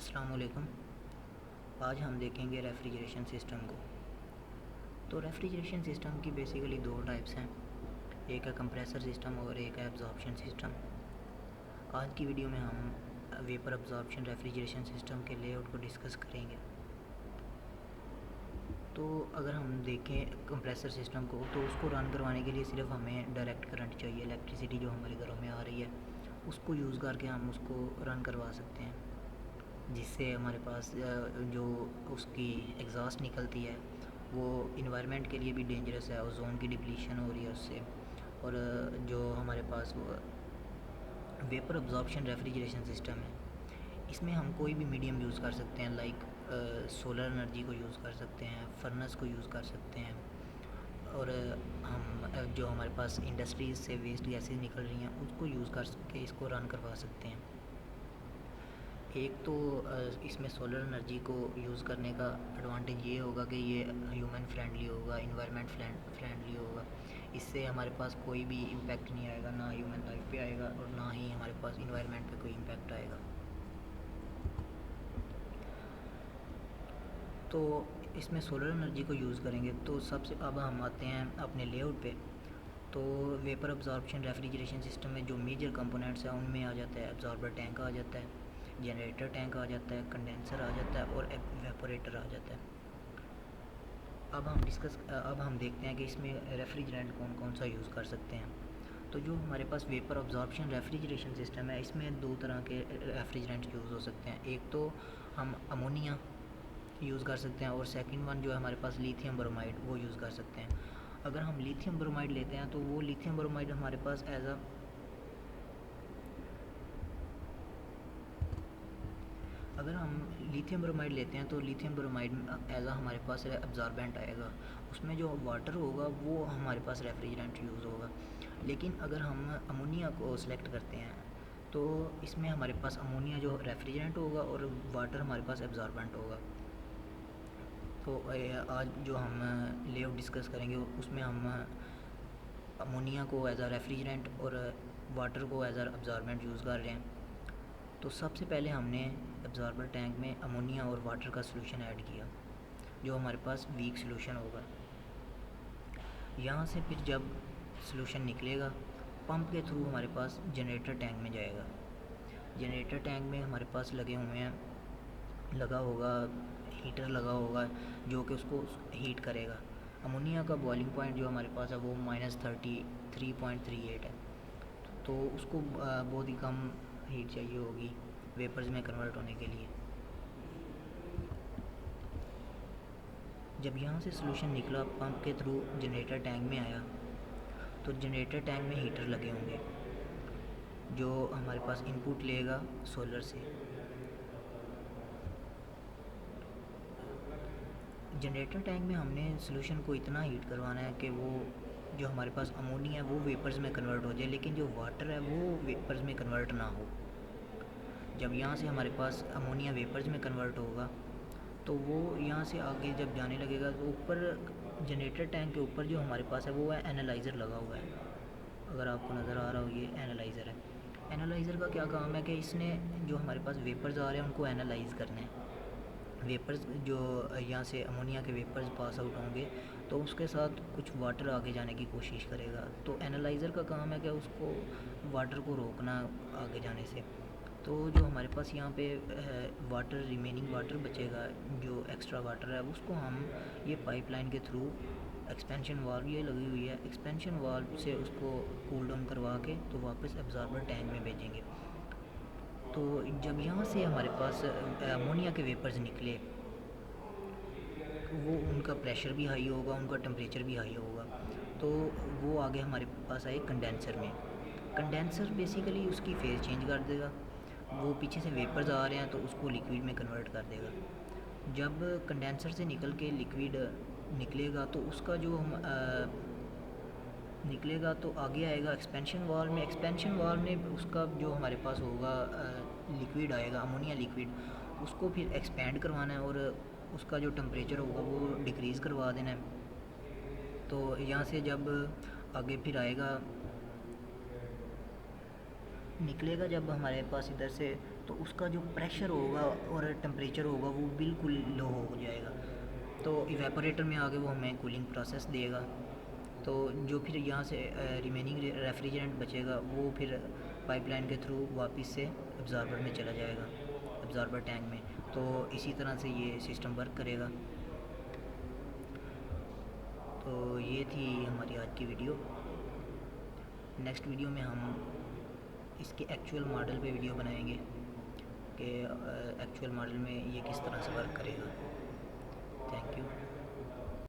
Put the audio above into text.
अस्सलाम वालेकुम। आज हम देखेंगे रेफ्रिजरेशन सिस्टम को। तो रेफ्रिजरेशन सिस्टम की बेसिकली दो टाइप्स हैं, एक है कंप्रेसर सिस्टम और एक है एब्जॉर्प्शन सिस्टम। आज की वीडियो में हम वेपर एब्जॉर्प्शन रेफ्रिजरेशन सिस्टम के लेआउट को डिस्कस करेंगे। तो अगर हम देखें कंप्रेसर सिस्टम को, तो उसको रन करवाने के लिए सिर्फ हमें डायरेक्ट करंट चाहिए। इलेक्ट्रिसिटी जो हमारे घरों में आ रही है उसको यूज़ करके हम उसको रन करवा सकते हैं, जिससे हमारे पास जो उसकी एग्जॉस्ट निकलती है वो इन्वायरमेंट के लिए भी डेंजरस है। ओजोन की डिप्लीशन हो रही है उससे। और जो हमारे पास वेपर अब्जॉर्प्शन रेफ्रिजरेशन सिस्टम है, इसमें हम कोई भी मीडियम यूज़ कर सकते हैं, लाइक सोलर एनर्जी को यूज़ कर सकते हैं, फर्नेस को यूज़ कर सकते हैं। और हम जो हमारे पास इंडस्ट्रीज़ से वेस्ट गैसेज निकल रही हैं उसको यूज़ कर के इसको रन करवा सकते हैं। एक तो इसमें सोलर एनर्जी को यूज़ करने का एडवांटेज ये होगा कि ये ह्यूमन फ्रेंडली होगा, इन्वायरमेंट फ्रेंडली होगा। इससे हमारे पास कोई भी इम्पैक्ट नहीं आएगा, ना ह्यूमन लाइफ पे आएगा और ना ही हमारे पास इन्वायरमेंट पे कोई इम्पैक्ट आएगा। तो इसमें सोलर एनर्जी को यूज़ करेंगे। तो सबसे अब हम आते हैं अपने लेआउट पे। तो वेपर अब्जॉर्प्शन रेफ्रिजरेशन सिस्टम में जो मेजर कंपोनेंट्स हैं उनमें आ जाता है एब्जॉर्बर टैंक आ जाता है, जनरेटर टैंक आ जाता है, कंडेंसर आ जाता है और एवेपोरेटर आ जाता है। अब हम देखते हैं कि इसमें रेफ्रिजरेंट कौन कौन सा यूज़ कर सकते हैं। तो जो हमारे पास वेपर अब्जॉर्प्शन रेफ्रिजरेशन सिस्टम है, इसमें दो तरह के रेफ्रिजरेंट यूज़ हो सकते हैं। एक तो हम अमोनिया यूज़ कर सकते हैं और सेकंड वन जो है हमारे पास लिथियम ब्रोमाइड, वो यूज़ कर सकते हैं। अगर हम लिथियम ब्रोमाइड लेते हैं तो वो लिथियम ब्रोमाइड हमारे पास अगर हम लिथियम ब्रोमाइड लेते हैं तो लिथियम ब्रोमाइड हमारे पास एब्जॉर्बेंट आएगा। उसमें जो वाटर होगा वो हमारे पास रेफ्रिजरेंट यूज़ होगा। लेकिन अगर हम अमोनिया को सिलेक्ट करते हैं तो इसमें हमारे पास अमोनिया जो रेफ्रिजरेंट होगा और वाटर हमारे पास एब्जॉर्बेंट होगा। तो आज जो हम लेआउट डिस्कस करेंगे उसमें हम अमोनिया को एज अ रेफ्रिजरेंट और वाटर को एज अ एब्जॉर्बेंट यूज़ कर रहे हैं। तो सबसे पहले हमने एब्जॉर्बर टैंक में अमोनिया और वाटर का सलूशन ऐड किया, जो हमारे पास वीक सलूशन होगा। यहाँ से फिर जब सलूशन निकलेगा, पंप के थ्रू हमारे पास जनरेटर टैंक में जाएगा। जनरेटर टैंक में हमारे पास लगा होगा हीटर लगा होगा जो कि उसको हीट करेगा। अमोनिया का बॉइलिंग पॉइंट जो हमारे पास है वो -33.38 है। तो उसको बहुत ही कम हीट चाहिए होगी वेपर्स में कन्वर्ट होने के लिए। जब यहाँ से सलूशन निकला, पंप के थ्रू जनरेटर टैंक में आया, तो जनरेटर टैंक में हीटर लगे होंगे जो हमारे पास इनपुट लेगा सोलर से। जनरेटर टैंक में हमने सलूशन को इतना हीट करवाना है कि वो जो हमारे पास अमोनिया है वो वेपर्स में कन्वर्ट हो जाए, लेकिन जो वाटर है वो वेपर्स में कन्वर्ट ना हो। जब यहाँ से हमारे पास अमोनिया वेपर्स में कन्वर्ट होगा तो वो यहाँ से आगे जब जाने लगेगा तो ऊपर जनरेटर टैंक के ऊपर जो हमारे पास है वो है एनालाइज़र लगा हुआ है। अगर आपको नज़र आ रहा हो, ये एनालाइज़र है। एनालाइज़र का क्या काम है कि इसने जो हमारे पास वेपर्स आ रहे हैं उनको एनालाइज़ करना है। वेपर्स जो यहाँ से अमोनिया के वेपर्स पास आउट होंगे तो उसके साथ कुछ वाटर आगे जाने की कोशिश करेगा। तो एनालाइज़र का काम है कि उसको वाटर को रोकना आगे जाने से। तो जो हमारे पास यहाँ पे वाटर रिमेनिंग वाटर बचेगा, जो एक्स्ट्रा वाटर है उसको हम ये पाइपलाइन के थ्रू एक्सपेंशन वाल्व ये लगी हुई है, एक्सपेंशन वाल्व से उसको कूल डाउन करवा के तो वापस एब्जॉर्बर टैंक में भेजेंगे। तो जब यहाँ से हमारे पास अमोनिया के वेपर्स निकले तो वो उनका प्रेशर भी हाई होगा, उनका टेम्परेचर भी हाई होगा। तो वो आगे हमारे पास आए कंडेंसर में। कंडेंसर बेसिकली उसकी फेज़ चेंज कर देगा। वो पीछे से वेपर्स आ रहे हैं तो उसको लिक्विड में कन्वर्ट कर देगा। जब कंडेंसर से निकल के लिक्विड निकलेगा तो उसका जो हम निकलेगा तो आगे आएगा एक्सपेंशन वाल्व में। एक्सपेंशन वाल्व में उसका जो हमारे पास होगा लिक्विड आएगा, अमोनिया लिक्विड, उसको फिर एक्सपेंड करवाना है और उसका जो टेम्परेचर होगा वो डिक्रीज़ करवा देना है। तो यहाँ से जब आगे फिर आएगा निकलेगा जब हमारे पास इधर से, तो उसका जो प्रेशर होगा और टेम्परेचर होगा वो बिल्कुल लो हो जाएगा। तो इवेपोरेटर में आके वो हमें कूलिंग प्रोसेस देगा। तो जो फिर यहाँ से रिमेनिंग रेफ्रिजरेंट बचेगा वो फिर पाइपलाइन के थ्रू वापस से एब्ज़ॉर्बर में चला जाएगा, एब्ज़ॉर्बर टैंक में। तो इसी तरह से ये सिस्टम वर्क करेगा। तो ये थी हमारी आज की वीडियो। नेक्स्ट वीडियो में हम इसके एक्चुअल मॉडल पे वीडियो बनाएंगे कि एक्चुअल मॉडल में ये किस तरह से वर्क करेगा। Thank you.